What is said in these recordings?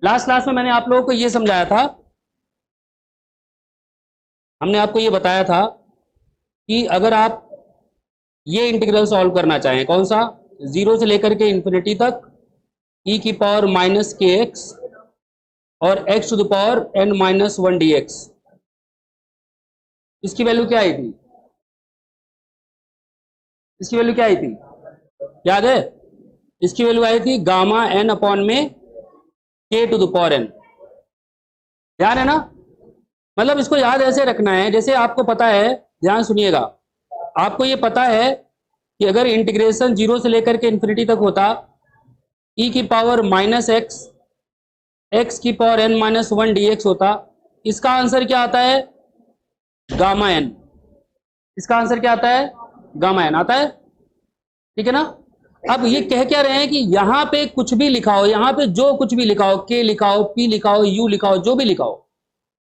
Last class में मैंने आप लोगों को ये समझाया था, हमने आपको ये बताया था कि अगर आप ये इंटीग्रल सॉल्व करना चाहें, कौन सा, जीरो से लेकर के इंफिनिटी तक e की पावर माइनस के एक्स और x to the power n minus one d x, इसकी वैल्यू क्या आई थी? इसकी वैल्यू क्या आई थी, याद है? इसकी वैल्यू आई थी गामा n अपॉन में k to the power n। याद है ना? मतलब इसको याद ऐसे रखना है जैसे आपको पता है, ध्यान सुनिएगा, आपको ये पता है कि अगर इंटीग्रेशन जीरो से लेकर के इंफिनिटी तक होता, e की पावर माइनस एक्स, एक्स की power n minus one d x होता, इसका आंसर क्या आता है? Gamma n। इसका आंसर क्या आता है? गामा n आता है। ठीक है ना? अब ये कह क्या रहे हैं कि यहां पे कुछ भी लिखाओ, यहां पे जो कुछ भी लिखाओ, k लिखाओ, p लिखाओ, u लिखाओ, जो भी लिखाओ,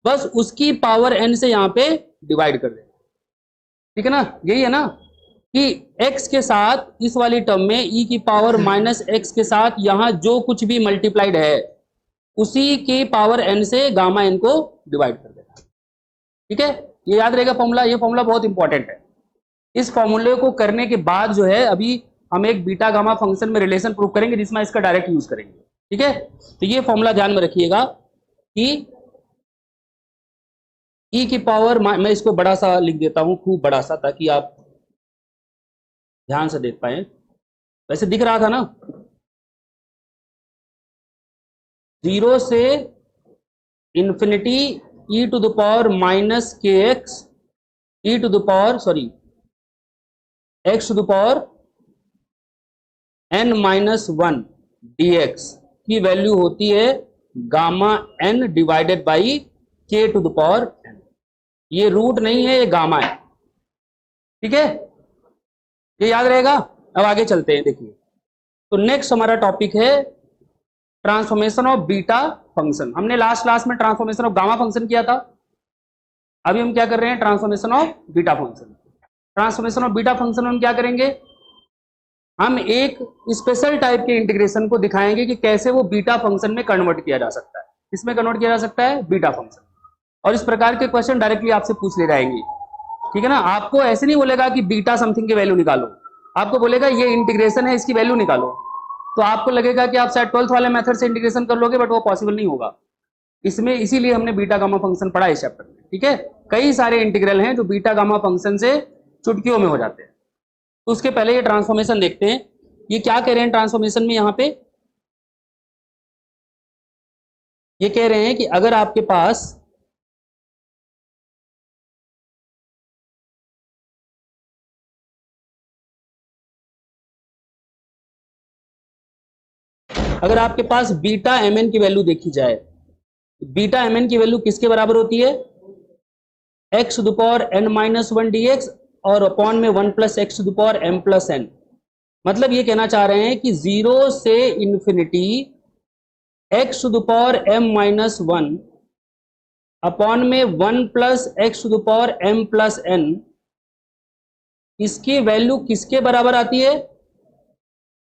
बस उसकी पावर n से यहां पे डिवाइड कर देना। ठीक है ना? यही है ना कि x के साथ इस वाली टर्म में e की पावर माइनस एक्स के साथ यहां जो कुछ भी मल्टीप्लाइड है उसी की पावर n से गामा n को डिवाइड कर देना। ठीक है? ये याद रहेगा फॉर्मूला, ये फॉर्मूला बहुत इंपॉर्टेंट है। इस फॉर्मूले को करने के बाद जो है अभी हम एक बीटा गामा फंक्शन में रिलेशन प्रूव करेंगे जिसमें इसका डायरेक्ट यूज करेंगे। ठीक है? तो ये फॉर्मूला ध्यान में रखिएगा कि e की पावर, मैं इसको बड़ा सा लिख देता हूं, खूब बड़ा सा, ताकि आप ध्यान से देख पाए। वैसे दिख रहा था ना, जीरो से infinity e to the power minus k x, e to the power sorry x to the power n minus one d x की वैल्यू होती है gamma n divided by k to the power n। ये root नहीं है, ये gamma है। ठीक है? ये याद रहेगा। अब आगे चलते हैं। देखिए, तो नेक्स्ट हमारा टॉपिक है ट्रांसफॉर्मेशन ऑफ बीटा फंक्शन। हमने लास्ट क्लास में ट्रांसफॉर्मेशन ऑफ गामा फंक्शन किया था, अभी हम क्या कर रहे हैं? Transformation of beta function. Transformation of beta function में हम क्या करेंगे? हम एक स्पेशल टाइप के इंटीग्रेशन को दिखाएंगे कि कैसे वो बीटा फंक्शन में कन्वर्ट किया जा सकता है। किसमें कन्वर्ट किया जा सकता है? Beta function. और इस प्रकार के क्वेश्चन डायरेक्टली आपसे पूछ ले जाएंगे। ठीक है ना? आपको ऐसे नहीं बोलेगा कि बीटा समथिंग की वैल्यू निकालो, आपको बोलेगा ये इंटीग्रेशन है, इसकी वैल्यू निकालो। तो आपको लगेगा कि आप शायद 12th वाले मेथड से इंटीग्रेशन कर लोगे, बट वो पॉसिबल नहीं होगा इसमें। इसीलिए हमने बीटा गामा फंक्शन पढ़ा इस चैप्टर में। ठीक है? कई सारे इंटीग्रल हैं जो बीटा गामा फंक्शन से चुटकियों में हो जाते हैं। तो उसके पहले ये ट्रांसफॉर्मेशन देखते हैं। ये क्या कह रहे हैं ट्रांसफॉर्मेशन में? यहां पे ये कह रहे हैं कि अगर आपके पास बीटा एम एन की वैल्यू देखी जाए, बीटा एम एन की वैल्यू किसके बराबर होती है? X to the power n minus one d x और अपॉन में one plus x to the power m plus n. मतलब ये कहना चाह रहे हैं कि जीरो से infinity x to the power m minus one upon में one plus x to the power m plus N, इसकी वैल्यू किसके बराबर आती है?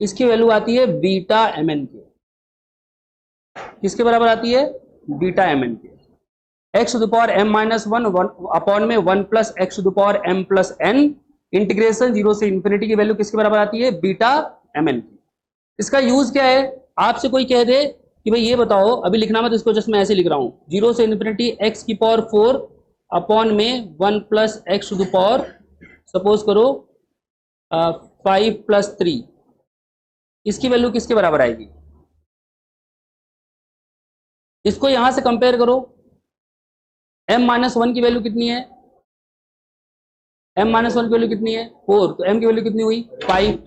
इसकी वैल्यू आती है बीटा एम एन के। किसके बराबर आती है? बीटा एम एन के। X to the power m minus one upon में one plus x to the power m plus n, integration zero से इंफिनिटी की वैल्यू किसके बराबर आती है? बीटा एम एन की। इसका यूज क्या है? आपसे कोई कह दे कि भाई ये बताओ, अभी लिखना मत इसको, जस्ट मैं ऐसे लिख रहा हूं, जीरो से इंफिनिटी एक्स की पावर फोर अपॉन में one plus x to the power, suppose करो 5 प्लस 3, इसकी वैल्यू किसके बराबर आएगी? इसको यहां से कंपेयर करो, m माइनस वन की वैल्यू कितनी है? m माइनस वन की वैल्यू कितनी है? 4। तो m की वैल्यू कितनी हुई? 5।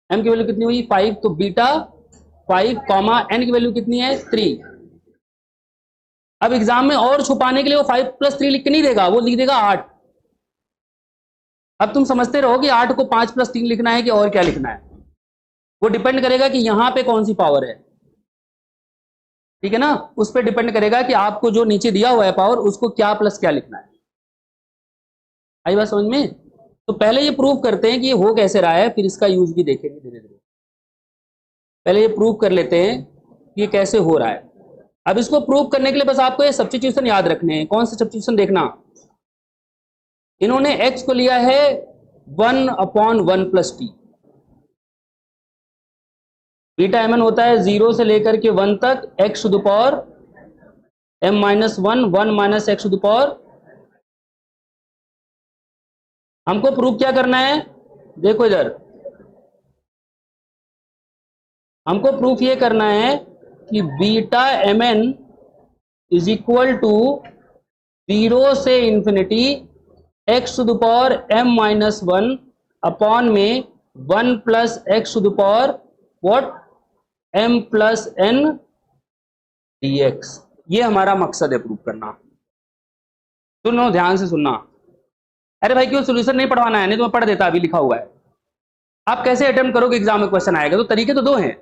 m की वैल्यू कितनी हुई? 5। तो बीटा 5 कॉमा n की वैल्यू कितनी है? 3। अब एग्जाम में और छुपाने के लिए वो 5 प्लस 3 लिख के नहीं देगा, वो लिख देगा 8। अब तुम समझते रहो कि 8 को 5 प्लस 3 लिखना है कि और क्या लिखना है, वो डिपेंड करेगा कि यहां पे कौन सी पावर है। ठीक है ना? उस पर डिपेंड करेगा कि आपको जो नीचे दिया हुआ है पावर, उसको क्या प्लस क्या लिखना है। आई बात समझ में? तो पहले ये प्रूव करते हैं कि ये हो कैसे रहा है, फिर इसका यूज भी देखेंगे धीरे धीरे। पहले ये प्रूव कर लेते हैं कि ये कैसे हो रहा है। अब इसको प्रूव करने के लिए बस आपको ये सब्स्टिट्यूशन याद रखने हैं। कौन से सब्स्टिट्यूशन देखना, इन्होंने x को लिया है 1/1 plus t. Beta m n होता है 0 से लेकर के 1 तक x to the power m minus 1 minus x to the power. हमको प्रूव क्या करना है, देखो इधर हमको प्रूफ ये करना है कि beta m n is equal to 0 से infinity x to the power m minus 1 upon में 1 plus x to the power what m plus n dx। ये हमारा मकसद है प्रूफ करना। सुनो ध्यान से सुनना। अरे भाई क्यों सोल्यूशन नहीं पढ़वाना है, नहीं तो मैं पढ़ देता, अभी लिखा हुआ है। आप कैसे अटेम्प्ट करोगे एग्जाम में क्वेश्चन आएगा, तो तरीके तो दो हैं।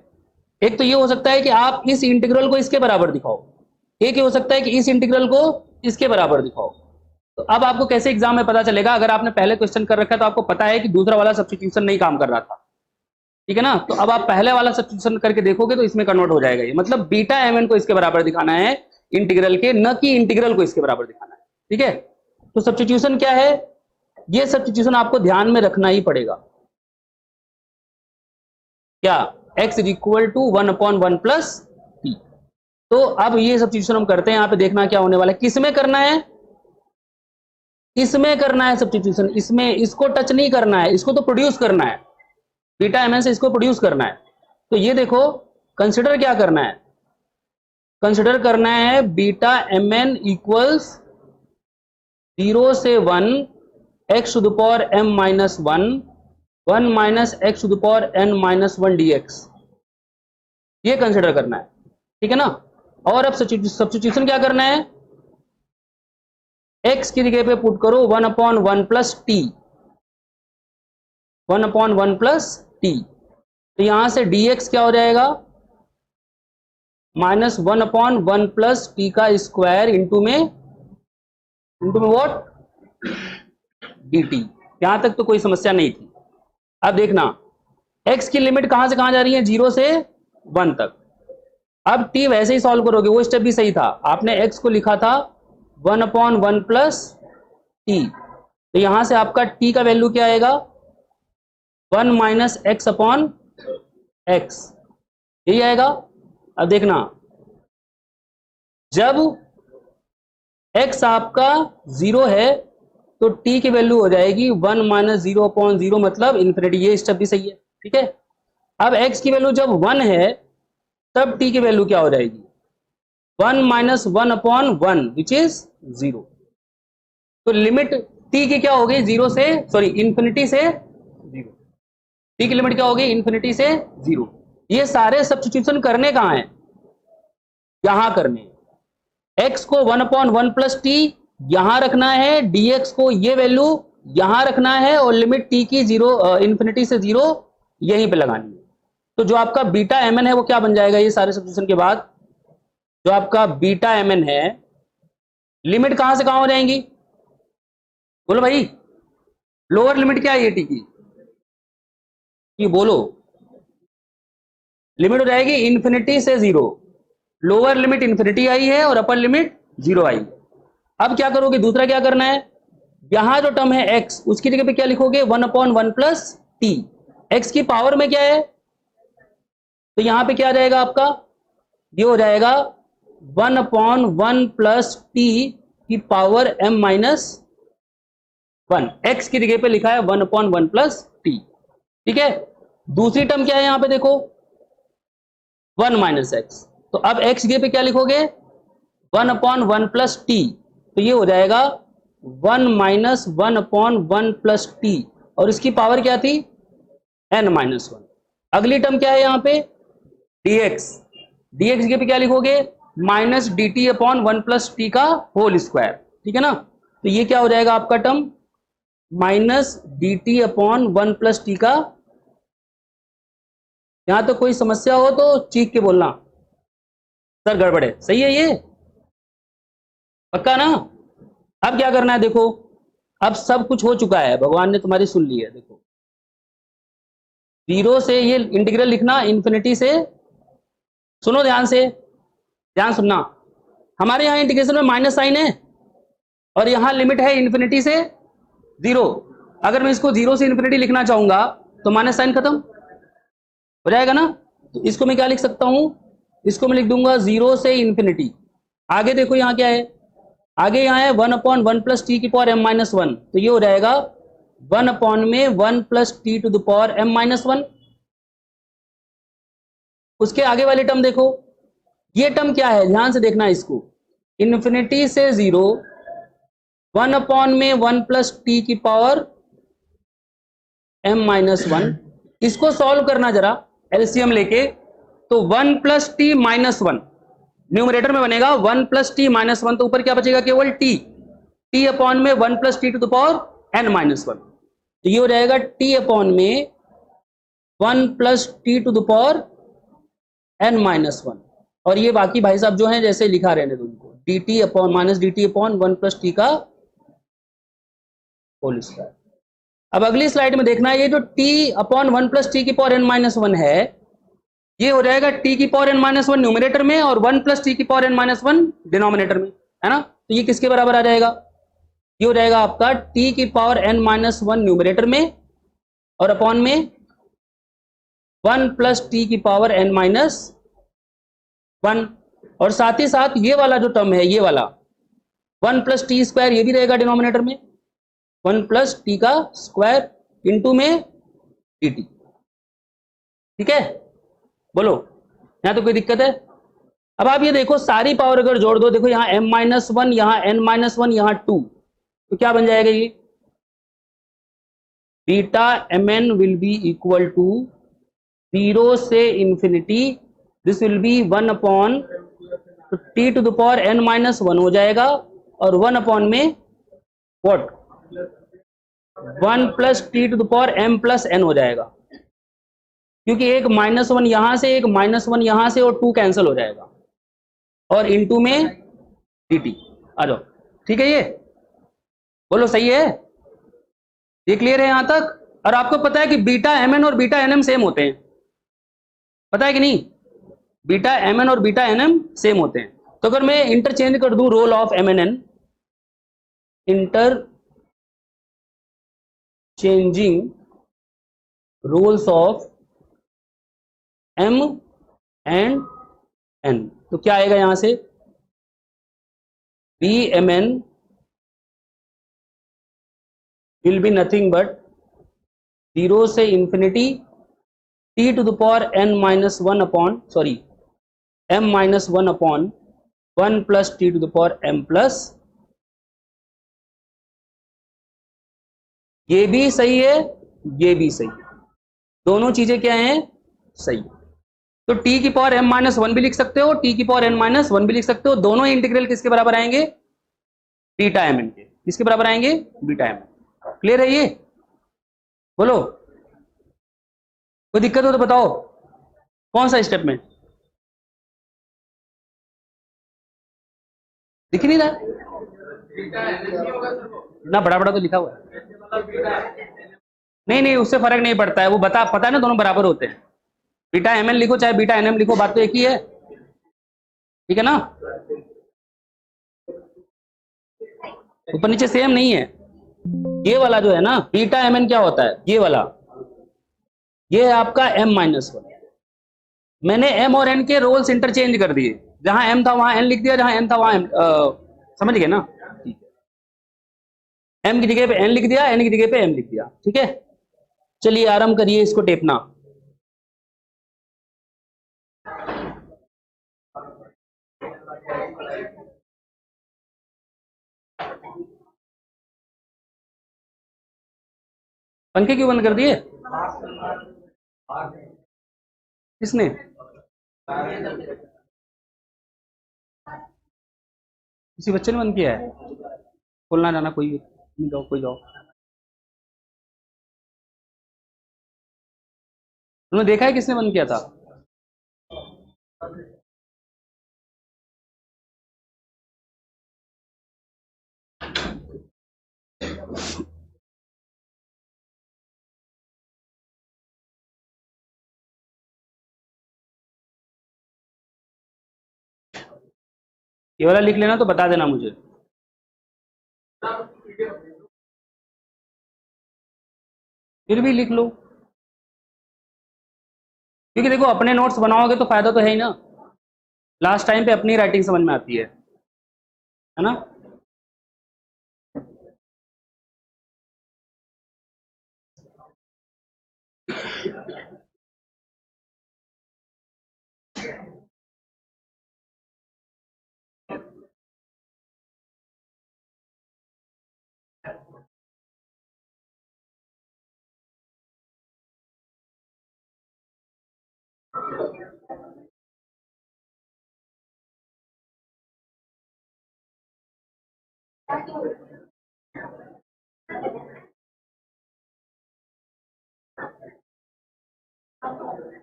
एक तो ये हो सकता है कि आप इस इंटीग्रल को इसके बराबर दिखाओ, एक ये हो सकता है कि इस इंटीग्रल को इसके बराबर दिखाओ। तो अब आपको कैसे एग्जाम में पता चलेगा, अगर आपने पहले क्वेश्चन कर रखा है तो आपको पता है कि दूसरा वाला सब्स्टिट्यूशन नहीं काम कर रहा था, ठीक है ना। तो अब आप पहले वाला सब्स्टिट्यूशन करके देखोगे तो इसमें कन्वर्ट हो जाएगा। ये मतलब बीटा एम एन को इसके बराबर दिखाना है इंटीग्रल के, न कि इंटीग्रल को इसके बराबर दिखाना है, ठीक है। तो सब्स्टिट्यूशन क्या है, ये सब्स्टिट्यूशन आपको ध्यान में रखना ही पड़ेगा। क्या, x is equal to 1/1 plus t. तो अब ये सब्स्टिट्यूशन हम करते हैं। यहां पे देखना क्या होने वाला है, किसमें करना है, इसमें करना है सब्स्टिट्यूशन, इसमें, इसको टच नहीं करना है, इसको तो प्रोड्यूस करना है, बीटा एम एन से इसको प्रोड्यूस करना है। तो ये देखो कंसिडर क्या करना है, कंसिडर करना है बीटा एम एन इक्वल्स 0 से 1 x to the power m minus 1 minus x to the power n minus 1 dx। ये कंसिडर करना है, ठीक है ना। और अब सब्स्टिट्यूशन क्या करना है, x की जगह पे पुट करो 1/1 प्लस टी, 1/1 प्लस टी। तो यहां से dx क्या हो जाएगा, माइनस 1/1 प्लस टी का स्क्वायर इंटू में व्हाट dt। यहां तक तो कोई समस्या नहीं थी। अब देखना x की लिमिट कहां से कहां जा रही है, 0 से 1 तक। अब t वैसे ही सॉल्व करोगे, वो स्टेप भी सही था, आपने x को लिखा था 1/1 प्लस टी। तो यहां से आपका t का वैल्यू क्या आएगा, 1 माइनस एक्स अपॉन एक्स, यही आएगा। अब देखना जब x आपका 0 है तो t की वैल्यू हो जाएगी 1 माइनस 0/0, मतलब इंफिनिटी। ये स्टेप भी सही है, ठीक है। अब x की वैल्यू जब 1 है तब t की वैल्यू क्या हो जाएगी, 1 माइनस 1/1 विच इज 0। तो लिमिट t की क्या हो गई, 0 से, सॉरी इंफिनिटी से 0। t की लिमिट क्या हो गई, इंफिनिटी से 0। ये सारे सब्स्टिट्यूशन करने कहां है, यहां करने। x को 1/1 प्लस टी यहां रखना है, dx को ये वैल्यू यहां रखना है, और लिमिट t की 0 इंफिनिटी से 0 यहीं पे लगानी है। तो जो आपका बीटा एम एन है वो क्या बन जाएगा, ये सारे सब्स्टिट्यूशन के बाद जो आपका बीटा एम एन है, लिमिट कहां से कहां हो जाएंगी, बोलो भाई, लोअर लिमिट क्या है ये टी की, ये बोलो, लिमिट हो जाएगी इंफिनिटी से 0। लोअर लिमिट इंफिनिटी आई है और अपर लिमिट 0 आई है। अब क्या करोगे, दूसरा क्या करना है, यहां जो टर्म है x, उसकी जगह पे क्या लिखोगे, 1/1 प्लस टी। x की पावर में क्या है, तो यहां पे क्या आ जाएगा आपका, ये हो जाएगा 1/1 प्लस टी की पावर m माइनस 1। x की जगह पे लिखा है 1/1 प्लस टी, ठीक है। दूसरी टर्म क्या है यहां पे देखो, 1 माइनस एक्स। तो अब x की जगह पे क्या लिखोगे, 1/1 प्लस टी। तो ये हो जाएगा 1 माइनस 1/1 प्लस टी, और इसकी पावर क्या थी, n माइनस 1। अगली टर्म क्या है यहां पे, dx। dx की जगह पे क्या लिखोगे, minus dt upon 1 plus T का होल स्क्वायर, ठीक है ना। तो ये क्या हो जाएगा आपका term, minus dt upon 1 plus T का। यहां तो कोई समस्या हो तो चीख के बोलना, सर गड़बड़ है, सही है ये, पक्का ना। अब क्या करना है, देखो अब सब कुछ हो चुका है, भगवान ने तुम्हारी सुन ली है। देखो 0 से ये इंटीग्रल लिखना, इंफिनिटी से, सुनो ध्यान से, ध्यान सुनना, हमारे यहाँ इंटीग्रेशन में माइनस साइन है और यहाँ लिमिट है इन्फिनिटी से 0। अगर मैं इसको 0 से इन्फिनिटी लिखना चाहूंगा तो माइनस साइन खत्म हो जाएगा ना। तो इसको मैं क्या लिख सकता हूं, इसको मैं लिख दूंगा 0 से इन्फिनिटी। आगे देखो यहाँ क्या है, आगे यहाँ है 1/1 प्लस टी की पावर m माइनस 1, तो ये हो जाएगा 1 में 1 plus t to the power m minus 1। उसके आगे वाली टर्म देखो, ये टर्म क्या है, ध्यान से देखना इसको, इन्फिनिटी से 0, 1 में 1 प्लस टी की पावर m माइनस 1। इसको सॉल्व करना जरा एलसीएम लेके, तो 1 प्लस टी माइनस 1 न्यूमरेटर में बनेगा 1 प्लस टी माइनस 1, तो ऊपर क्या बचेगा, केवल टी, टी अपॉन में 1 plus t to the power n minus 1। तो ये हो जाएगा टी अपॉन में 1 plus t to the power n minus 1, और ये बाकी भाई साहब जो हैं जैसे लिखा रहने दो उनको, D T upon minus D T upon 1 plus T का होल स्क्वायर। अब अगली स्लाइड में देखना है, ये जो t अपॉन 1 प्लस टी की पावर n माइनस 1 है, ये हो जाएगा t की पावर n माइनस 1 न्यूमिनेटर में और 1 प्लस टी की पावर n माइनस 1 डिनोमिनेटर में, है ना। तो ये किसके बराबर आ जाएगा, ये हो जाएगा आपका t की पावर n माइनस 1 न्यूमिनेटर में और अपॉन में 1 प्लस टी की पावर n माइनस 1, और साथ ही साथ ये वाला जो टर्म है, ये वाला 1 प्लस टी स्क्वायर, ये भी रहेगा डिनोमिनेटर में, 1 प्लस टी का स्क्वायर इंटू में डी टी। ठीक है, बोलो यहां तो कोई दिक्कत है। अब आप ये देखो सारी पावर अगर जोड़ दो, देखो यहां m माइनस 1, यहां n माइनस 1, यहां 2, तो क्या बन जाएगा, ये beta mn will be equal to 0 से infinity, this will be 1 upon t to the power n minus 1 हो जाएगा, और 1 अपॉन में what 1 plus t to the power m plus n हो जाएगा, क्योंकि एक माइनस 1 यहां से, एक माइनस 1 यहां से, और 2 कैंसिल हो जाएगा, और इनटू में dt आ जाओ। ठीक है, ये बोलो सही है, ये क्लियर है यहां तक। और आपको पता है कि बीटा mn और बीटा nm सेम होते हैं, पता है कि नहीं, बीटा mn और बीटा nm सेम होते हैं। तो अगर मैं इंटरचेंज कर दूं role of mn, interchanging roles of m and n, तो क्या आएगा यहां से, bmn will be nothing but 0 से infinity t to the power n minus 1 upon sorry m minus 1 upon 1 plus t to the power m plus, ये भी सही है, ये भी सही है, दोनों चीजें क्या हैं, सही है। तो t की पावर m माइनस 1 भी लिख सकते हो, t की पावर n माइनस 1 भी लिख सकते हो, दोनों इंटीग्रल किसके बराबर आएंगे, बीटा mn के, किसके बराबर आएंगे, बीटा mn। क्लियर है ये, बोलो कोई दिक्कत हो तो बताओ, कौन सा स्टेप में दिख नहीं रहा ना, बड़ा बड़ा तो लिखा हुआ है, नहीं नहीं उससे फर्क नहीं पड़ता है, वो पता है ना, दोनों बराबर होते हैं, बीटा mn लिखो चाहे बीटा nm लिखो, बात तो एक ही है, ठीक है ना, ऊपर नीचे सेम नहीं है। ये वाला जो है ना बीटा mn क्या होता है, ये वाला, ये है आपका m माइनस 1, मैंने m और n के रोल्स इंटरचेंज कर दिए, जहां m था वहां n लिख दिया, जहां n था वहां समझ गए ना, m की जगह पे n लिख दिया, n की जगह पे m लिख दिया। ठीक है, चलिए आराम करिए इसको टेपना। पंखे क्यों बंद कर दिए, किसने, किसी बच्चे ने बंद किया है, खोलना जाना कोई जाओ, कोई जाओ, तुमने देखा है किसने बंद किया था, ये वाला लिख लेना, तो बता देना मुझे। फिर भी लिख लो, क्योंकि देखो अपने नोट्स बनाओगे तो फायदा तो है ही ना, लास्ट टाइम पे अपनी राइटिंग समझ में आती है ना।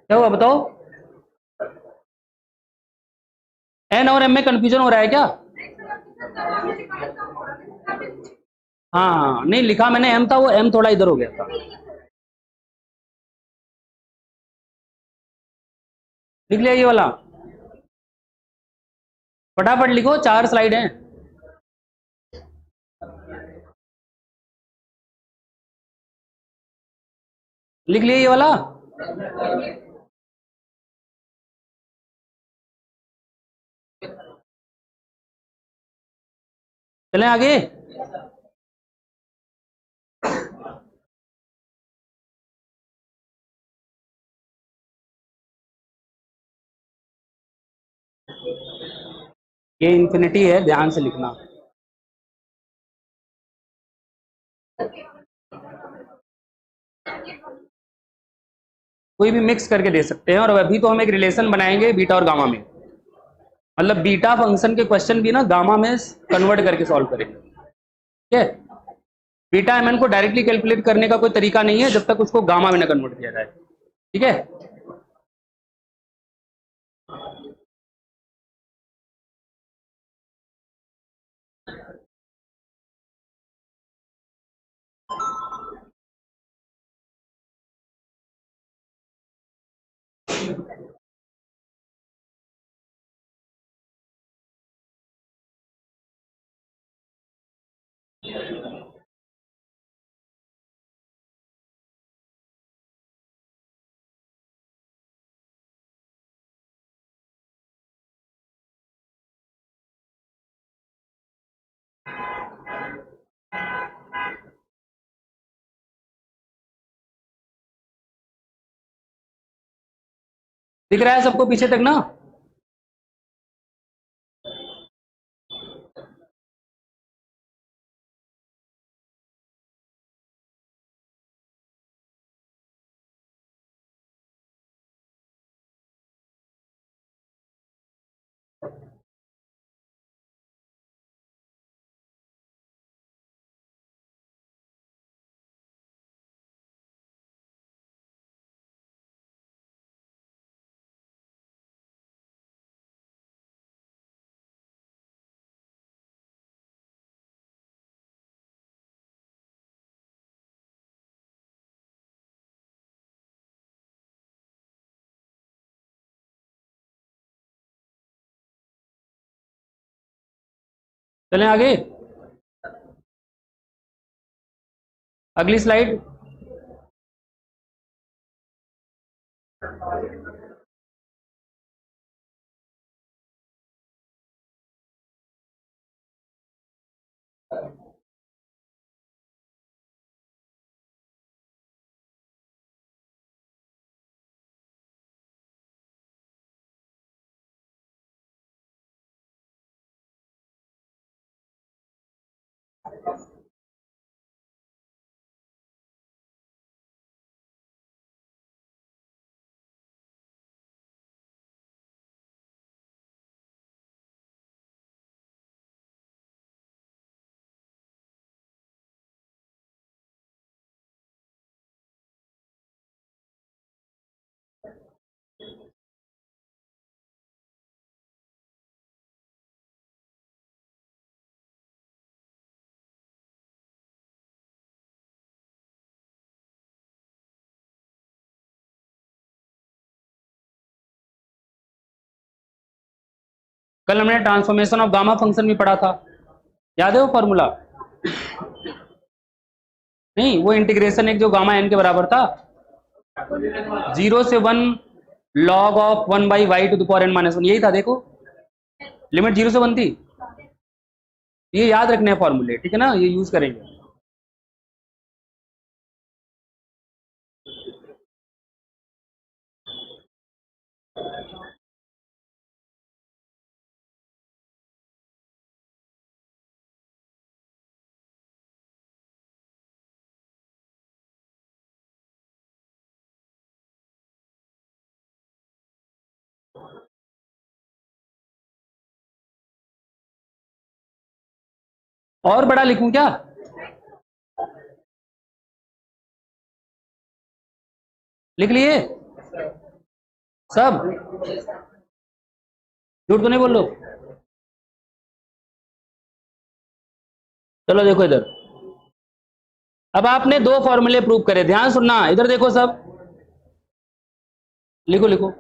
क्या हुआ बताओ, एन और एम में कंफ्यूजन हो रहा है क्या? हाँ हाँ, नहीं लिखा मैंने एम था, वो एम थोड़ा इधर हो गया था। लिख लिया ये वाला, फटाफट लिखो, 4 स्लाइड हैं। लिख लिया ये वाला। चलें आगे। ये इंफिनिटी है, ध्यान से लिखना। कोई भी मिक्स करके दे सकते हैं, और अभी तो हम एक रिलेशन बनाएंगे बीटा और गामा में, मतलब बीटा फंक्शन के क्वेश्चन भी ना गामा में कन्वर्ट करके सॉल्व करेंगे। ठीक है, बीटा एम एन को डायरेक्टली कैलकुलेट करने का कोई तरीका नहीं है जब तक उसको गामा में ना कन्वर्ट किया जाए। ठीक है, दिख रहा है सबको पीछे तक ना? चलें आगे, अगली स्लाइड। कल हमने ट्रांसफॉर्मेशन ऑफ गामा फंक्शन भी पढ़ा था, याद है वो फॉर्मूला? नहीं, वो इंटीग्रेशन एक जो गामा एन के बराबर था, 0 से 1 log of 1 by y to the power n minus 1, यही था। देखो लिमिट 0 से 1 थी। ये याद रखने हैं फॉर्मूले, ठीक है ना, ये यूज करेंगे। और बड़ा लिखूं क्या? लिख लिए सब? झूठ तो नहीं बोल लो। चलो देखो इधर, अब आपने दो फॉर्मूले प्रूव करे, ध्यान सुनना, इधर देखो सब, लिखो लिखो।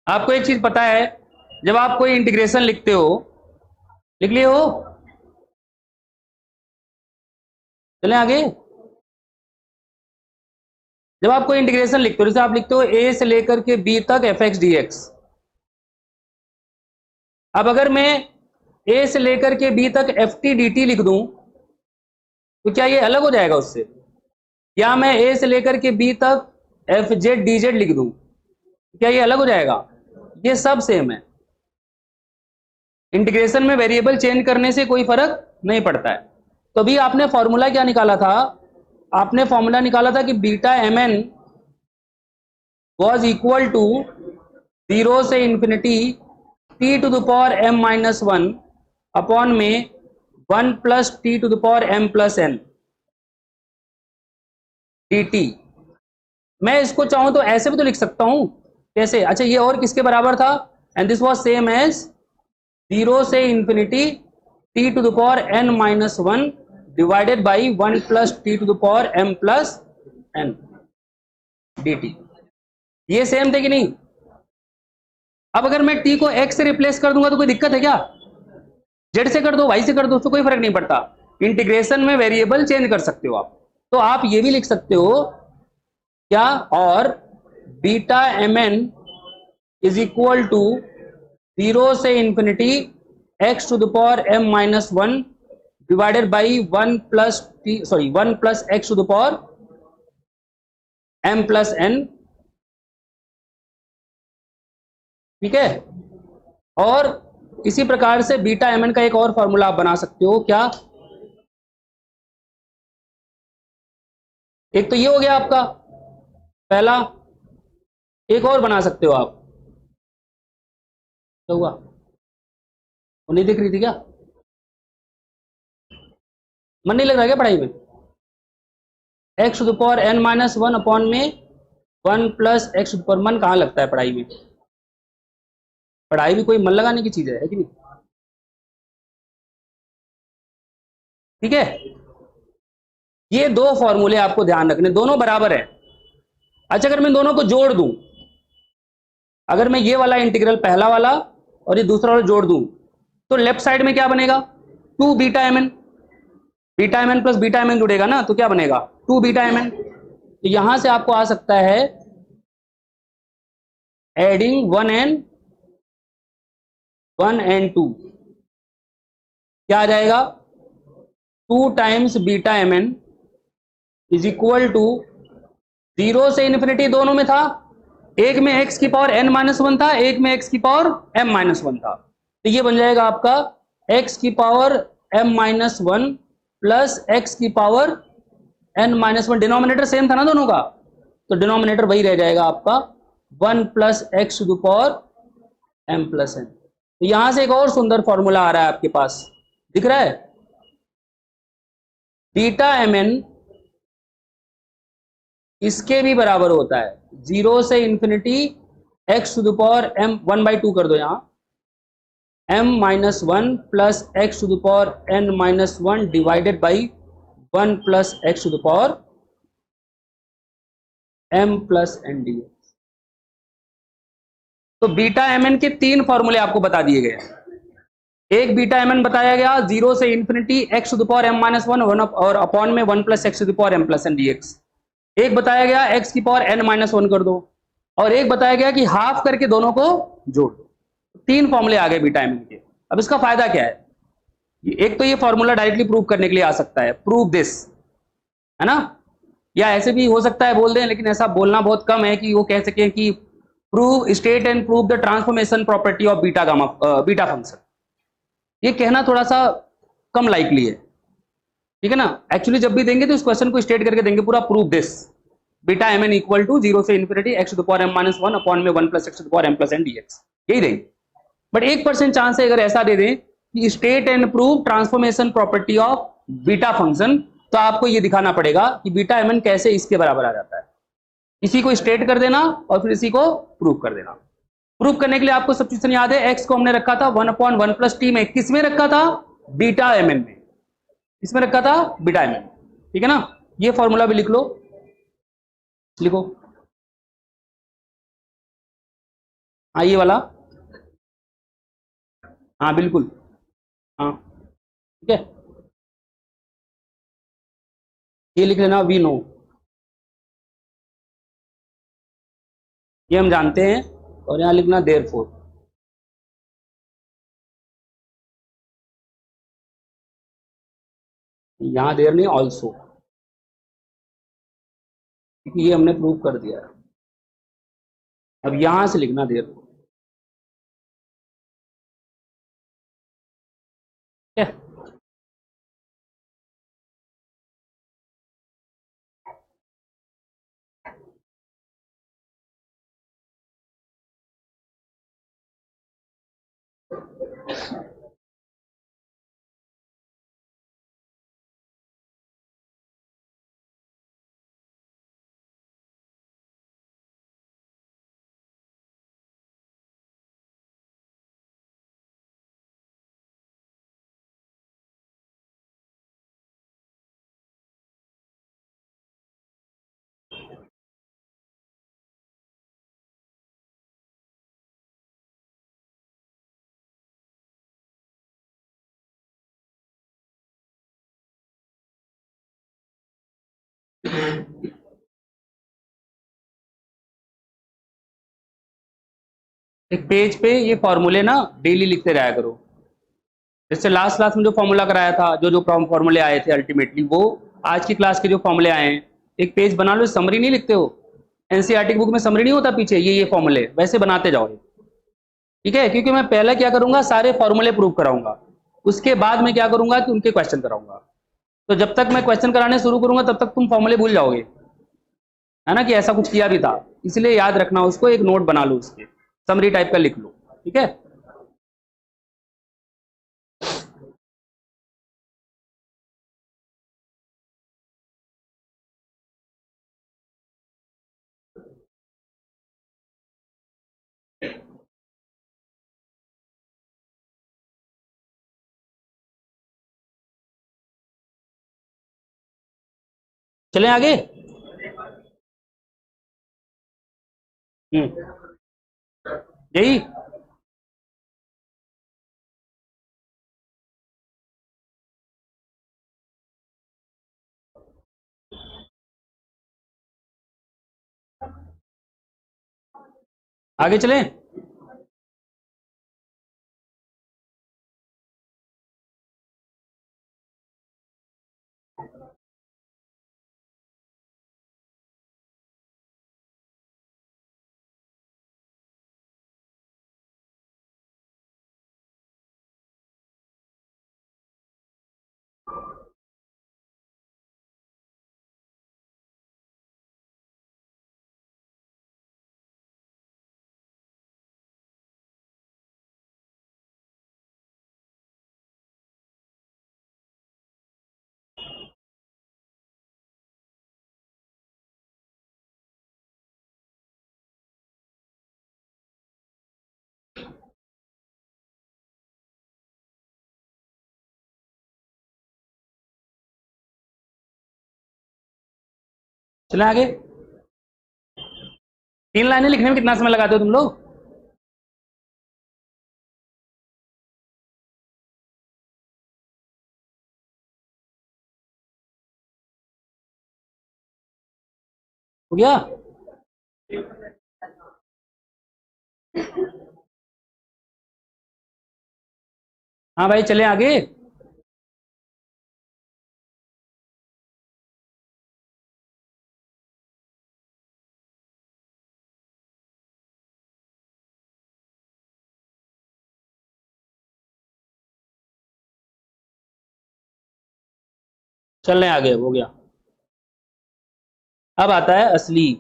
आपको एक चीज पता है, जब आप कोई इंटीग्रेशन लिखते हो, लिख लिए हो? चलें आगे। जब आप कोई इंटीग्रेशन लिखते हो, जैसे आप लिखते हो a से लेकर के b तक एफ एक्स डी एक्स। अब अगर मैं a से लेकर के b तक एफ टी डी टी लिख दूं, तो क्या ये अलग हो जाएगा उससे? या मैं a से लेकर के b तक एफ जेड डी जेड लिख दूं, क्या ये अलग हो जाएगा? ये सब सेम है। इंटीग्रेशन में वेरिएबल चेंज करने से कोई फर्क नहीं पड़ता है। तो अभी आपने फॉर्मूला क्या निकाला था? आपने फॉर्मूला निकाला था कि beta m n was equal to 0 से infinity t to the power m minus 1 upon में 1 plus t to the power m plus n d t. मैं इसको चाहूं तो ऐसे भी तो लिख सकता हूं। कैसे? अच्छा, ये और किसके बराबर था? And this was same as 0 से infinity t to the power n minus 1 divided by 1 plus t to the power m plus n d t. ये सेम थे कि नहीं? अब अगर मैं t को x से रिप्लेस कर दूंगा तो कोई दिक्कत है क्या? z से कर दो, y से कर दो, उससे कोई फर्क नहीं पड़ता। इंटीग्रेशन में वेरिएबल चेंज कर सकते हो आप। तो आप ये भी लिख सकते हो क्या? और beta m n is equal to 0 से infinity x to the power m minus 1 divided by 1 plus x to the power m plus n। ठीक है? और इसी प्रकार से बीटा एम एन का एक और फॉर्मूला आप बना सकते हो। क्या? एक तो ये हो गया आपका पहला, एक और बना सकते हो आप। क्या हुआ? वो नहीं दिख रही थी क्या? मन नहीं लग रहा क्या पढ़ाई में? X to the power n minus 1 upon में 1 plus x to the power. मन कहाँ लगता है पढ़ाई में? पढ़ाई भी कोई मन लगाने की चीज है कि नहीं? ठीक है, ये दो फॉर्मूले आपको ध्यान रखने, दोनों बराबर है। अच्छा, अगर मैं दोनों को जोड़ दूं, अगर मैं ये वाला इंटीग्रल पहला वाला और ये दूसरा वाला जोड़ दूं, तो लेफ्ट साइड में क्या बनेगा? 2 beta m n. Beta m n plus beta m n जुड़ेगा ना, तो क्या बनेगा? 2 बीटा एम एन। तो यहां से आपको आ सकता है एडिंग 1 and 2, क्या आ जाएगा? 2 times beta m n is equal to 0 से इन्फिनिटी दोनों में था, एक में x की पावर n माइनस 1 था, एक में x की पावर m माइनस 1 था। तो ये बन जाएगा आपका x की power m minus 1 plus x की power n minus 1। Denominator same था ना दोनों का, तो डिनोमिनेटर वही रह जाएगा आपका 1 plus x to the power m plus n। तो यहां से एक और सुंदर फॉर्मूला आ रहा है आपके पास, दिख रहा है? बीटा एम एन इसके भी बराबर होता है 0 से infinity x to the power m 1/2 कर दो यहाँ, m-1 plus x to the power n-1 divided by 1 plus x to the power m plus n d. तो बीटा एम एन के तीन फॉर्मूले आपको बता दिए गए। एक बीटा एम एन बताया गया 0 से infinity x to the power m-1 और अपॉन में 1 plus x to the power m plus n d x. एक बताया गया एक्स की पावर n-1 कर दो, और एक बताया गया कि हाफ करके दोनों को जोड़ दो। तीन फॉर्मूले आ गए बीटा एम एन के। अब इसका फायदा क्या है? एक तो ये फॉर्मूला डायरेक्टली प्रूव करने के लिए आ सकता है, प्रूव दिस, है ना, या ऐसे भी हो सकता है बोल दें, लेकिन ऐसा बोलना बहुत कम है कि वो कह सकें कि prove state and prove the transformation property of beta gamma beta function. ये कहना थोड़ा सा कम लाइकली है, ठीक है ना। एक्चुअली जब भी देंगे तो इस क्वेश्चन को स्टेट करके देंगे पूरा, prove this beta m n equal to 0 से infinity x to the power m-1 upon में 1 plus x to the power m plus n dx, यही देंगे। बट 1% चांस है अगर ऐसा दे दें कि state and prove transformation property of beta function, तो आपको ये दिखाना पड़ेगा कि बीटा एम एन कैसे इसके बराबर आ जाता है। इसी को स्टेट कर देना और फिर इसी को प्रूव कर देना। प्रूव करने के लिए आपको सब्स्टिट्यूशन याद है, एक्स को हमने रखा था 1/1 प्लस टी में, किसमें रखा था? बीटा एम एन में। इसमें रखा था बीटा एम एन, ठीक है ना। ये फॉर्मूला भी लिख लो, लिखो। हाँ ये वाला, हाँ बिल्कुल, हाँ ठीक है, ये लिख लेना वी नो, ये हम जानते हैं। और यहां लिखना देयरफॉर, यहां देयर नहीं ऑल्सो, क्योंकि ये हमने प्रूव कर दिया है। अब यहां से लिखना देयरफॉर, ठीक है। एक पेज पे ये फॉर्मूले ना डेली लिखते रहा करो। जैसे लास्ट क्लास में जो फॉर्मूला कराया था, जो जो फॉर्मूले आए थे अल्टीमेटली, वो आज की क्लास के जो फॉर्मूले आए हैं, एक पेज बना लो, समरी नहीं लिखते हो? एनसीईआरटी बुक में समरी नहीं होता पीछे, ये फॉर्मूले वैसे बनाते जाओ, ठीक है। क्योंकि मैं पहले क्या करूंगा, सारे फॉर्मूले प्रूव कराऊंगा, उसके बाद मैं क्या करूंगा कि उनके क्वेश्चन कराऊंगा। तो जब तक मैं क्वेश्चन कराने शुरू करूंगा तब तक तुम फॉर्मूले भूल जाओगे, है ना, कि ऐसा कुछ किया भी था। इसलिए याद रखना, उसको एक नोट बना लो, उसके समरी टाइप का लिख लो, ठीक है। चलें आगे। यही, आगे चलें। चलें आगे। 3 लाइनें लिखने में कितना समय लगाते हो तुम लोग? हो गया? हाँ भाई चलें आगे। चल रहे हैं आगे, हो गया। अब आता है असली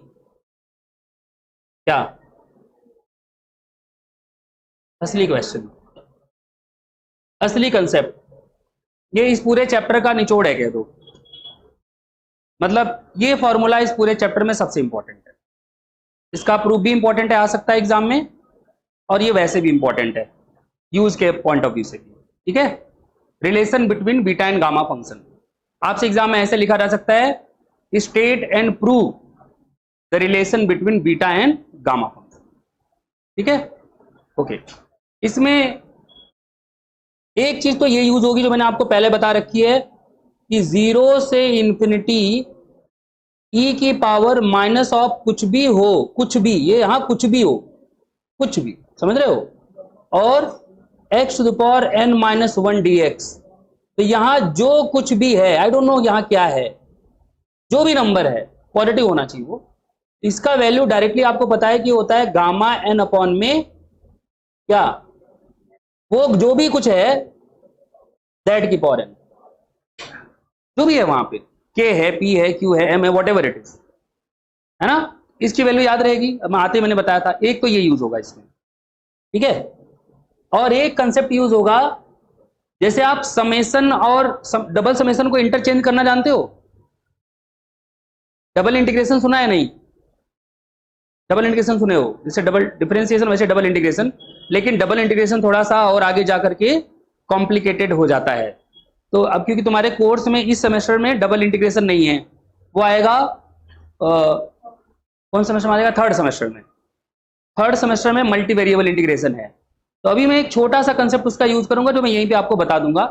क्या, असली क्वेश्चन, असली कंसेप्ट। ये इस पूरे चैप्टर का निचोड़ है कह दो। मतलब ये फॉर्मूला इस पूरे चैप्टर में सबसे इंपॉर्टेंट है। इसका प्रूफ भी इंपॉर्टेंट है, आ सकता है एग्जाम में, और ये वैसे भी इंपॉर्टेंट है यूज के पॉइंट ऑफ व्यू से भी। ठीक है, relation between beta and gamma function. आपसे एग्जाम में ऐसे लिखा जा सकता है, state and prove the relation between beta and gamma function. ठीक है, ओके। इसमें एक चीज तो ये यूज होगी जो मैंने आपको पहले बता रखी है कि 0 से इंफिनिटी ई की पावर माइनस ऑफ कुछ भी हो, कुछ भी, ये यहां कुछ भी हो, कुछ भी, समझ रहे हो, और x to the power n minus 1 dx। तो यहां जो कुछ भी है, आई डोंट नो यहां क्या है, जो भी नंबर है पॉजिटिव होना चाहिए वो। इसका वैल्यू डायरेक्टली आपको पता है कि होता है गामा n अपॉन में क्या, वो जो भी कुछ है दैट की पावर n, जो भी है वहां पे, k है, p है, q है, m है, वॉट एवर इट इज, है ना। इसकी वैल्यू याद रहेगी। अब आते मैंने बताया था, एक तो ये यूज होगा इसमें, ठीक है। और एक कंसेप्ट यूज होगा, जैसे आप समेशन और डबल समेशन को इंटरचेंज करना जानते हो। डबल इंटीग्रेशन सुना है नहीं? डबल इंटीग्रेशन सुने हो, जैसे डबल डिफरेंशिएशन वैसे डबल इंटीग्रेशन, लेकिन डबल इंटीग्रेशन थोड़ा सा और आगे जाकर के कॉम्प्लिकेटेड हो जाता है। तो अब क्योंकि तुम्हारे कोर्स में इस सेमेस्टर में डबल इंटीग्रेशन नहीं है, वो आएगा कौन सेमेस्टर में आएगा? थर्ड सेमेस्टर में। थर्ड सेमेस्टर में मल्टी वेरिएबल इंटीग्रेशन है। तो अभी मैं एक छोटा सा कंसेप्ट उसका यूज करूंगा जो मैं यहीं पे आपको बता दूंगा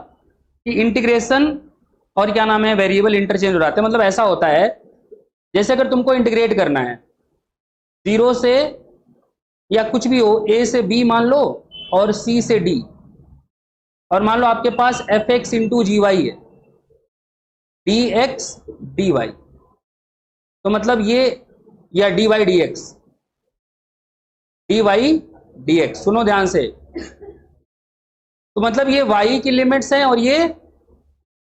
कि इंटीग्रेशन और क्या नाम है, वेरिएबल इंटरचेंज हो जाते हैं। मतलब ऐसा होता है, जैसे अगर तुमको इंटीग्रेट करना है 0 से, या कुछ भी हो, a से b मान लो और c से d, और मान लो आपके पास fx इंटू जी वाई है, dx dy, तो मतलब ये, या dy dx, dy dx, सुनो ध्यान से, तो मतलब ये y की लिमिट्स हैं और ये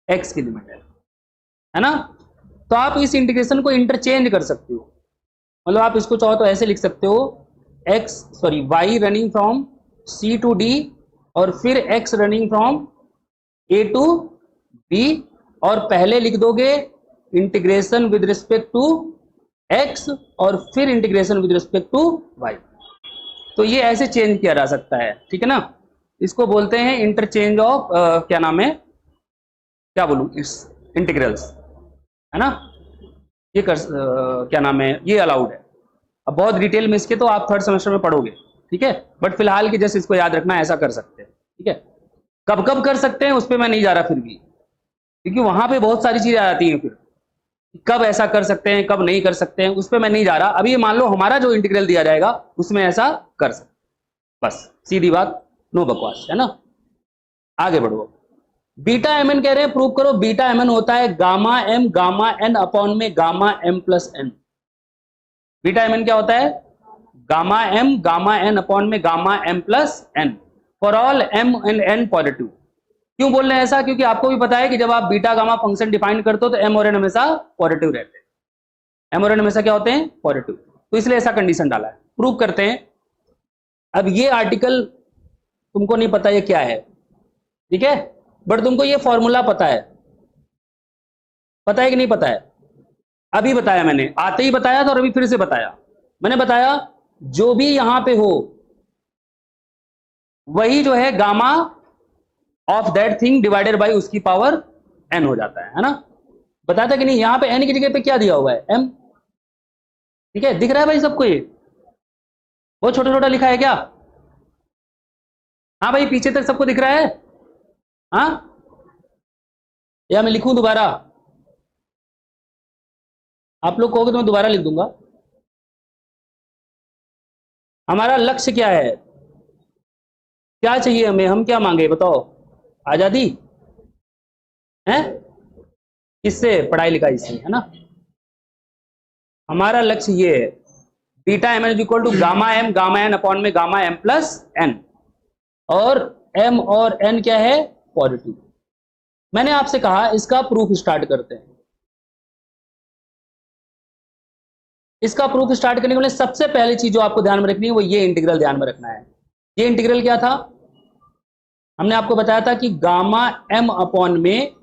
x की लिमिट है ना। तो आप इस इंटीग्रेशन को इंटरचेंज कर सकते हो। मतलब आप इसको चाहो तो ऐसे लिख सकते हो, y running from c to d, और फिर x running from a to b, और पहले लिख दोगे integration with respect to x और फिर integration with respect to y। तो ये ऐसे चेंज किया जा सकता है, ठीक है ना। इसको बोलते हैं इंटरचेंज ऑफ क्या नाम है, क्या बोलूं, इस इंटीग्रल्स, है ना। ये क्या नाम है, ये अलाउड है। अब बहुत डिटेल में इसके तो आप थर्ड सेमेस्टर में पढ़ोगे, ठीक है। बट फिलहाल की जैसे इसको याद रखना, ऐसा कर सकते हैं, ठीक है। कब कब कर सकते हैं उस पर मैं नहीं जा रहा फिर भी, क्योंकि वहां पे बहुत सारी चीजें आ जाती हैं फिर, कब ऐसा कर सकते हैं कब नहीं कर सकते हैं, उस पर मैं नहीं जा रहा। अभी मान लो हमारा जो इंटीग्रल दिया जाएगा उसमें ऐसा कर सकते, बस सीधी बात, नो बकवास, है ना। आगे बढ़ो। बीटा एम एन कह रहे हैं, प्रूव करो। बीटा एम एन होता है gamma m gamma n upon में gamma m plus n. Beta m n क्या होता है? Gamma m gamma n upon में gamma m plus n, for all m and n positive. क्यों बोल रहे हैं ऐसा? क्योंकि आपको भी पता है कि जब आप बीटा गामा फंक्शन डिफाइन करते हो तो एम और एन हमेशा पॉजिटिव रहते हैं। एम और एन हमेशा क्या होते हैं? पॉजिटिव। तो इसलिए ऐसा कंडीशन डाला है। प्रूव करते हैं। अब ये आर्टिकल तुमको नहीं पता ये क्या है, ठीक है, बट तुमको ये फॉर्मूला पता है। पता है कि नहीं पता है? अभी बताया मैंने, आते ही बताया था और अभी फिर से बताया। मैंने बताया जो भी यहां पे हो वही जो है gamma of that thing divided by उसकी पावर n हो जाता है ना। बताया था कि नहीं? यहां पे n की जगह पे क्या दिया हुआ है? m। ठीक है, दिख रहा है भाई सबको ये? बहुत छोटा छोटा लिखा है क्या? हाँ भाई, पीछे तक सबको दिख रहा है? हाँ, या मैं लिखूं दोबारा? आप लोग कहोगे तो मैं दोबारा लिख दूंगा। हमारा लक्ष्य क्या है? क्या चाहिए हमें? हम क्या मांगे बताओ? आजादी है? किससे? पढ़ाई लिखाई से, है ना? हमारा लक्ष्य ये है, beta m n equal to gamma n upon में गामा एम प्लस एन, और एम और एन क्या है? पॉजिटिव। मैंने आपसे कहा इसका प्रूफ स्टार्ट करते हैं। इसका प्रूफ स्टार्ट करने के लिए सबसे पहली चीज जो आपको ध्यान में रखनी है वो ये इंटीग्रल ध्यान में रखना है। ये इंटीग्रल क्या था? हमने आपको बताया था कि गामा एम अपॉन में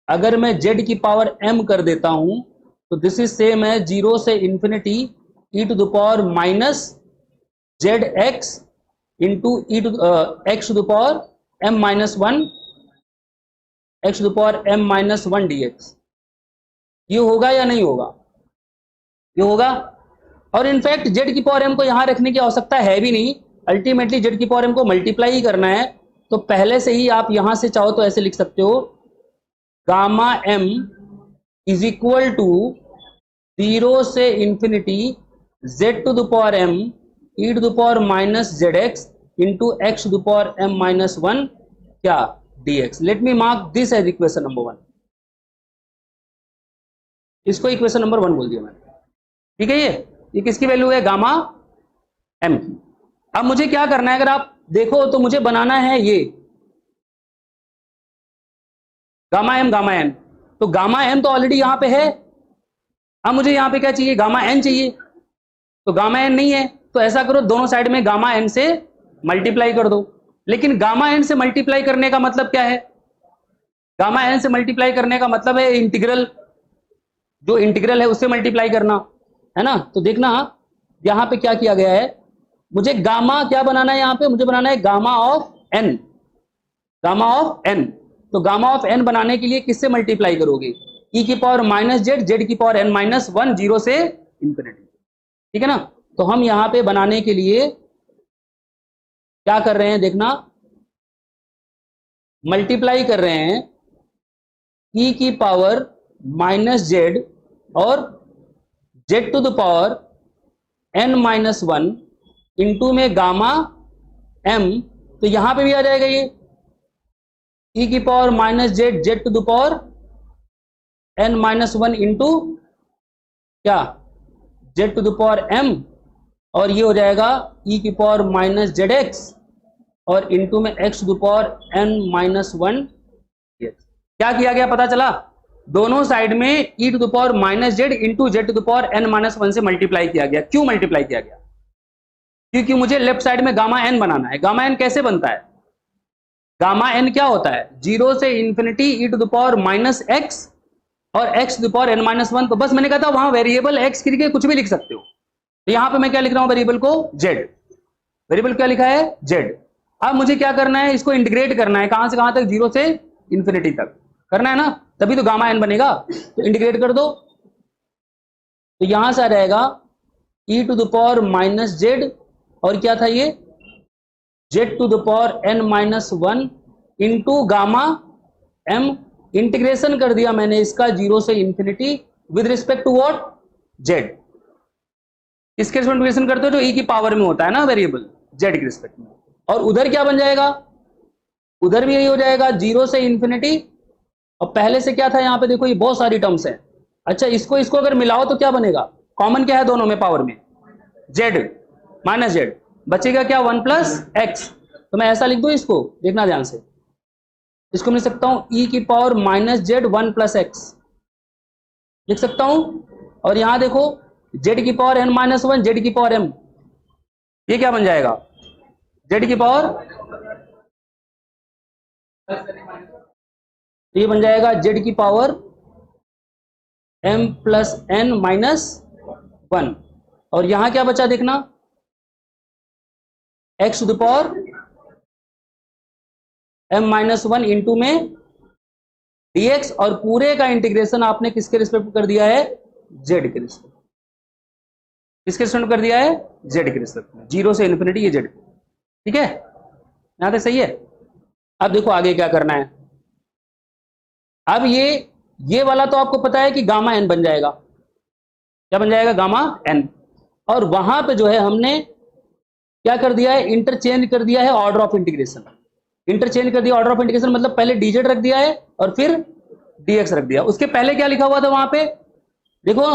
अगर मैं z की पावर m कर देता हूं तो दिस इज सेम है 0 से infinity e to the power minus z x into e to x to the power m minus one, x to the power m minus one d x. ये होगा या नहीं होगा? ये होगा। और इनफैक्ट z की पावर m को यहां रखने की आवश्यकता है भी नहीं, अल्टीमेटली z की पावर m को मल्टीप्लाई ही करना है। तो पहले से ही आप यहां से चाहो तो ऐसे लिख सकते हो, gamma m is equal to 0 से infinity z to the power m e to the power minus z x into x to the power m minus one क्या? dx। Let me mark this as equation number 1। इसको equation number 1 बोल दिया मैंने। ठीक है, ये किसकी value है? गामा m की। अब मुझे क्या करना है? अगर आप देखो तो मुझे बनाना है ये गामा एम। तो गामा एम तो ऑलरेडी यहां पे है। अब मुझे यहां पे क्या चाहिए? गामा एन चाहिए। तो गामा एन नहीं है, तो ऐसा करो दोनों साइड में गामा एन से मल्टीप्लाई कर दो। लेकिन गामा एन से मल्टीप्लाई करने का मतलब क्या है? गामा एन से मल्टीप्लाई करने का मतलब है इंटीग्रल, जो इंटीग्रल है उससे मल्टीप्लाई करना, है ना? तो देखना यहां पे क्या किया गया है, मुझे गामा क्या बनाना है? यहां पे मुझे बनाना है gamma of n. Gamma of n, तो गामा ऑफ एन बनाने के लिए किससे मल्टीप्लाई करोगे? ई की पावर माइनस जेड, जेड की पावर एन माइनस वन, 0 से इंफिनिटी। ठीक है ना? तो हम यहां पे बनाने के लिए क्या कर रहे हैं देखना, मल्टीप्लाई कर रहे हैं ई की पावर माइनस जेड और z to the power n minus one into में गामा एम। तो यहां पे भी आ जाएगा ये ई की power minus z, z to the power n minus one into क्या? Z to the power m, और ये हो जाएगा ई की पावर माइनस जेड एक्स और इंटू में x to the power n minus one. क्या किया गया पता चला? दोनों साइड में e to the power minus z into z to the power n minus one से मल्टीप्लाई किया गया। क्यों मल्टीप्लाई किया गया? क्योंकि मुझे लेफ्ट साइड में गामा एन बनाना है। गामा एन कैसे बनता है? गामा एन क्या होता है? 0 से infinity e to the power minus x और x to the power n minus one. तो बस मैंने कहा था वहां वेरिएबल एक्स के कुछ भी लिख सकते हो। तो यहां पे मैं क्या लिख रहा हूं? वेरिएबल को जेड। वेरिएबल क्या लिखा है? जेड। अब मुझे क्या करना है? इसको इंटीग्रेट करना है। कहां से कहां तक? 0 से इंफिनिटी तक करना है ना, तभी तो गामा एन बनेगा। तो इंटीग्रेट कर दो, तो यहां से आ जाएगा e to the power minus z और क्या था ये? Z to the power n minus one into gamma m. Integration कर दिया मैंने इसका 0 से infinity with respect to what? Z. इसके रिस्पेक्ट इंटीग्रेशन करते हो जो ई की पावर में होता है ना वेरिएबल, जेड के रिस्पेक्ट में। और उधर क्या बन जाएगा? उधर भी यही हो जाएगा 0 से इंफिनिटी। और पहले से क्या था यहां पे? देखो ये बहुत सारी टर्म्स है। अच्छा, इसको अगर मिलाओ तो क्या बनेगा? कॉमन क्या है दोनों में? पावर में जेड माइनस जेड, बचेगा क्या? 1 प्लस एक्स। तो मैं ऐसा लिख दूं इसको, देखना ध्यान से। इसको लिख सकता हूं ई की power minus z 1 plus x लिख सकता हूं। और यहां देखो जेड की power n minus one, z की पावर एम, ये क्या बन जाएगा? जेड की पावर, तो ये बन जाएगा जेड की power m plus n minus one. और यहां क्या बचा देखना? X to the power m minus one into में dx, और पूरे का इंटीग्रेशन आपने किसके रिस्पेक्ट कर दिया है? जेड के रिस्पेक्ट। किसके रिस्पेक्ट कर दिया है? जेड के रिस्पेक्ट में, 0 से इन्फिनिटी ये जेड। ठीक है, यहां तक सही है। अब देखो आगे क्या करना है। अब ये वाला तो आपको पता है कि गामा एन बन जाएगा। क्या बन जाएगा? Gamma n. और वहां पे जो है हमने क्या कर दिया है? इंटरचेंज कर दिया है ऑर्डर ऑफ इंटीग्रेशन। इंटरचेंज कर दिया ऑर्डर ऑफ इंटीग्रेशन मतलब पहले डीजेड रख दिया है और फिर डीएक्स रख दिया। उसके पहले क्या लिखा हुआ था वहां पे? देखो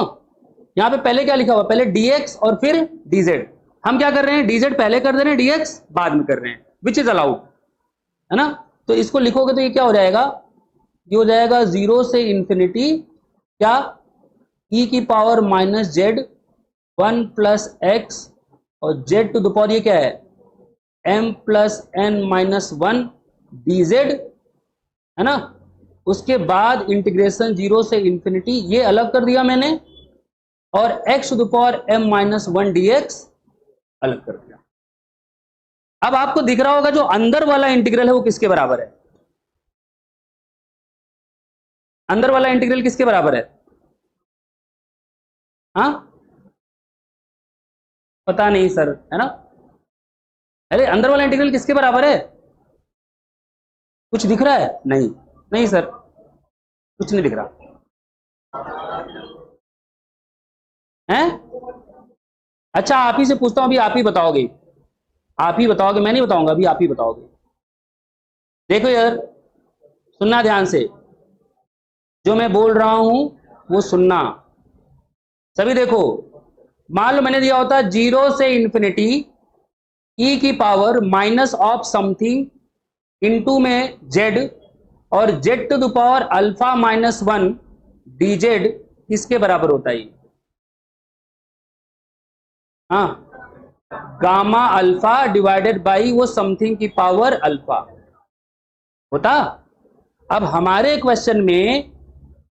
यहां पे पहले क्या लिखा हुआ? पहले डीएक्स और फिर डीजेड। हम क्या कर रहे हैं? डीजेड पहले कर दे रहे हैं, डीएक्स बाद में कर रहे हैं, विच इज अलाउड, है ना। तो इसको लिखोगे तो ये क्या हो जाएगा? ये हो जाएगा 0 से इंफिनिटी क्या? ई की power minus z 1 plus x और जेड टू द पावर ये क्या है? m plus n minus 1 dz, है ना। उसके बाद इंटीग्रेशन 0 से इंफिनिटी ये अलग कर दिया मैंने, और x to the power m minus 1 dx अलग कर दिया। अब आपको दिख रहा होगा जो अंदर वाला इंटीग्रल है वो किसके बराबर है? अंदर वाला इंटीग्रल किसके बराबर है? हाँ, पता नहीं सर, है ना। अरे अंदर वाला इंटीग्रल किसके बराबर है? कुछ दिख रहा है? नहीं नहीं सर, कुछ नहीं दिख रहा है। अच्छा आप ही से पूछता हूं, अभी आप ही बताओगे, आप ही बताओगे, मैं नहीं बताऊंगा, अभी आप ही बताओगे। देखो यार, सुनना ध्यान से, जो मैं बोल रहा हूं वो सुनना सभी। देखो मान लो मैंने दिया होता 0 से इंफिनिटी ई की power minus of something into में जेड और z to the power alpha minus 1 d z किसके बराबर होता है? हाँ, गामा अल्फा डिवाइडेड बाई वो समथिंग की पावर अल्फा होता। अब हमारे क्वेश्चन में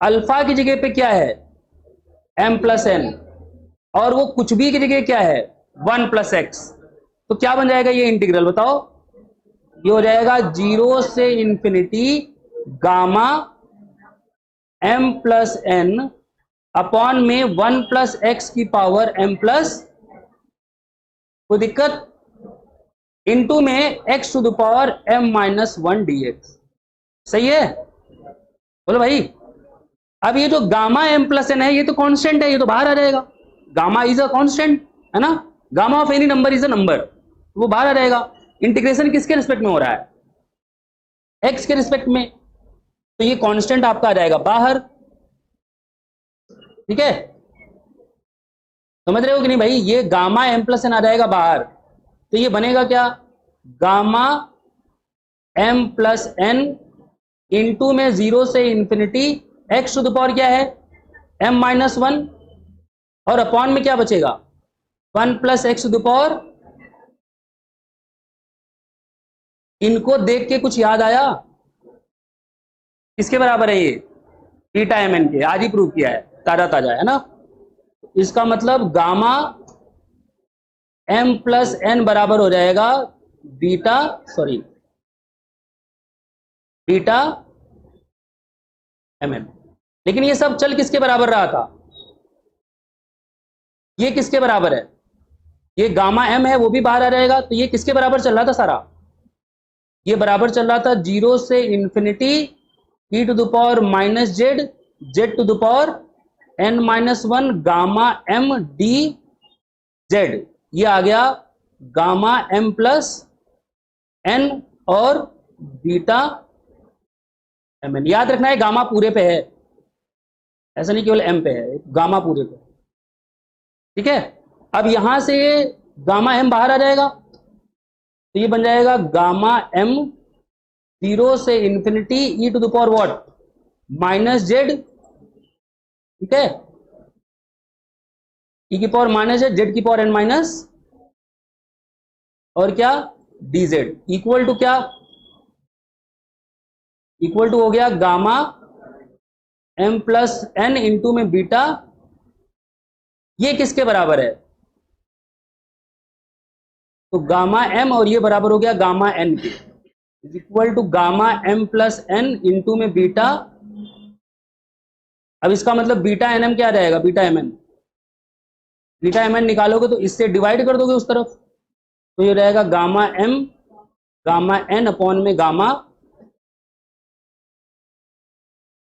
अल्फा की जगह पे क्या है? m प्लस एन, और वो कुछ भी की जगह क्या है? 1 प्लस एक्स। तो क्या बन जाएगा ये इंटीग्रल? बताओ। ये हो जाएगा 0 से infinity gamma m plus n upon में 1 प्लस एक्स की पावर m प्लस, कोई दिक्कत, इनटू में x to the power m minus 1 dx। सही है? बोलो भाई। अब ये जो गामा m प्लस एन है ये तो कांस्टेंट है, ये तो बाहर आ जाएगा। गामा इज अ कांस्टेंट, है ना। Gamma of any number is a number, वो बाहर आ जाएगा। इंटीग्रेशन किसके रिस्पेक्ट में हो रहा है? x के रिस्पेक्ट में, तो ये कांस्टेंट आपका आ जाएगा बाहर। ठीक है, समझ रहे हो कि नहीं भाई? ये गामा m प्लस एन आ जाएगा बाहर, तो ये बनेगा क्या? Gamma m plus n into में 0 से infinity x to the power क्या है? m माइनस 1, और अपॉन में क्या बचेगा? 1 plus x to the power. इनको देख के कुछ याद आया? किसके बराबर है ये? बीटा एम एन के, आज ही प्रूव किया है, ताजा ताजा, है ना। इसका मतलब गामा m प्लस एन बराबर हो जाएगा beta, sorry beta m n. लेकिन ये सब चल किसके बराबर रहा था? ये किसके बराबर है? ये गामा m है, वो भी बाहर आ जाएगा। तो ये किसके बराबर चल रहा था सारा? ये बराबर चल रहा था 0 से infinity e to the power minus z, z to the power n minus 1 gamma m d z. ये आ गया गामा m प्लस n और बीटा एम एन। याद रखना है गामा पूरे पे है, ऐसा नहीं केवल m पे है, गामा पूरे पे। ठीक है, अब यहां से गामा m बाहर आ जाएगा, तो ये बन जाएगा गामा m 0 से infinity e to the power what? Minus z. ठीक है, e की पावर माइनस जेड, जेड की पावर n माइनस, और क्या? dz इक्वल टू क्या? इक्वल टू हो गया gamma m plus n into में बीटा। ये किसके बराबर है? तो गामा m और ये बराबर हो गया गामा n के, is equal to gamma m plus n into में बीटा। अब इसका मतलब बीटा एन एम क्या आ जाएगा? Beta m n, beta m n निकालोगे तो इससे डिवाइड कर दोगे उस तरफ, तो ये रहेगा gamma m gamma n upon में गामा।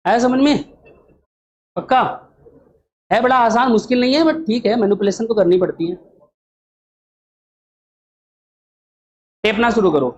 आया समझ में? पक्का है? बड़ा आसान, मुश्किल नहीं है, बट ठीक है, मैनिपुलेशन तो करनी पड़ती है। टेपना शुरू करो।